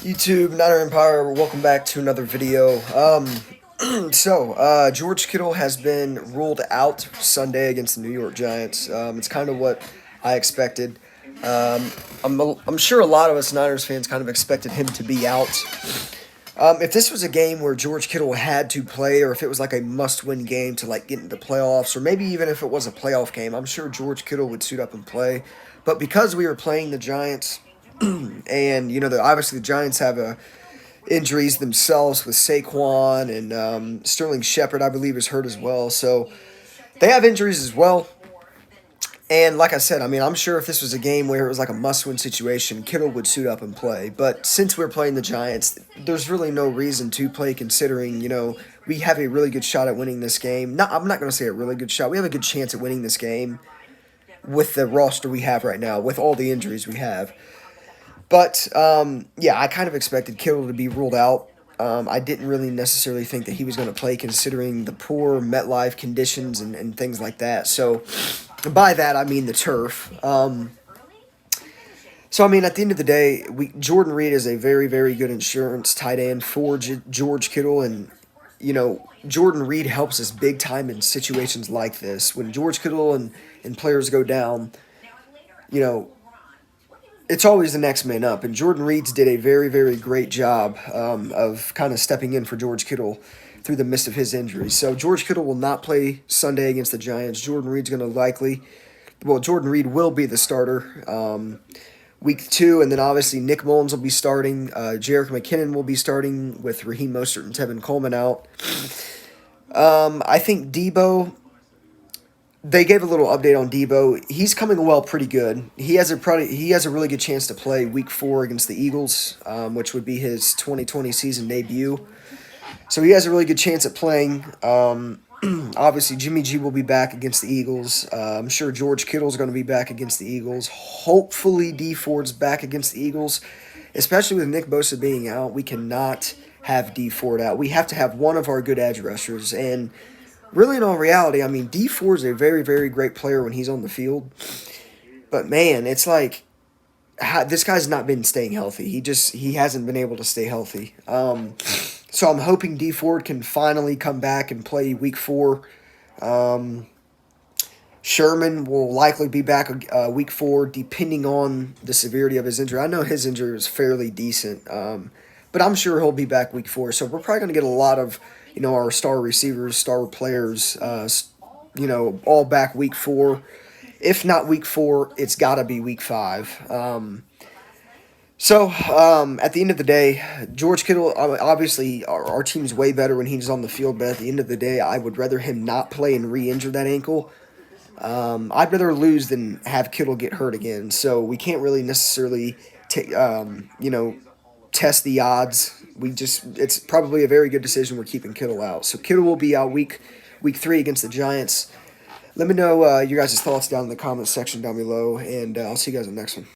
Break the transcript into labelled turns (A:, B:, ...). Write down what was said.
A: YouTube, Niner Empire, welcome back to another video. George Kittle has been ruled out Sunday against the New York Giants. It's kind of what I expected. Um, I'm sure a lot of us Niners fans kind of expected him to be out. If this was a game where George Kittle had to play, or if it was like a must-win game to like get into the playoffs, or maybe even if it was a playoff game, I'm sure George Kittle would suit up and play. But because we were playing the Giants, and obviously the Giants have injuries themselves with Saquon and Sterling Shepard, I believe, is hurt as well. So they have injuries as well. And like I said, I mean, I'm sure if this was a game where it was like a must-win situation, Kittle would suit up and play. But since we're playing the Giants, there's really no reason to play considering, we have a really good shot at winning this game. I'm not going to say a really good shot. We have a good chance at winning this game with the roster we have right now, with all the injuries we have. But, yeah, I kind of expected Kittle to be ruled out. I didn't really necessarily think that he was going to play considering the poor MetLife conditions and things like that. So, by that, I mean the turf. So, I mean, at the end of the day, Jordan Reed is a very, very good insurance tight end for George Kittle. And, Jordan Reed helps us big time in situations like this. When George Kittle and players go down, you know, it's always the next man up. And Jordan Reed's did a very, very great job of kind of stepping in for George Kittle through the midst of his injury. So George Kittle will not play Sunday against the Giants. Jordan Reed will be the starter week 2, and then obviously Nick Mullins will be starting. Jerick McKinnon will be starting with Raheem Mostert and Tevin Coleman out. I think Deebo. They gave a little update on Deebo. He's coming well, pretty good. He has a really good chance to play Week 4 against the Eagles, which would be his 2020 season debut. So he has a really good chance at playing. Obviously, Jimmy G will be back against the Eagles. I'm sure George Kittle's going to be back against the Eagles. Hopefully, D Ford's back against the Eagles, especially with Nick Bosa being out. We cannot have D Ford out. We have to have one of our good edge rushers. And really, in all reality, I mean, D Ford's a very, very great player when he's on the field. But man, it's like this guy's not been staying healthy. He hasn't been able to stay healthy. So I'm hoping D Ford can finally come back and play Week 4. Sherman will likely be back Week 4, depending on the severity of his injury. I know his injury was fairly decent, but I'm sure he'll be back Week 4. So we're probably going to get a lot of, our star receivers, star players, all back Week 4. If not Week 4, it's got to be Week 5. At the end of the day, George Kittle, obviously, our team's way better when he's on the field, but at the end of the day, I would rather him not play and re-injure that ankle. I'd rather lose than have Kittle get hurt again, so we can't really necessarily, test the odds. It's probably a very good decision we're keeping Kittle out. So Kittle will be out week 3 against the Giants. Let me know your guys' thoughts down in the comments section down below, and I'll see you guys in the next one.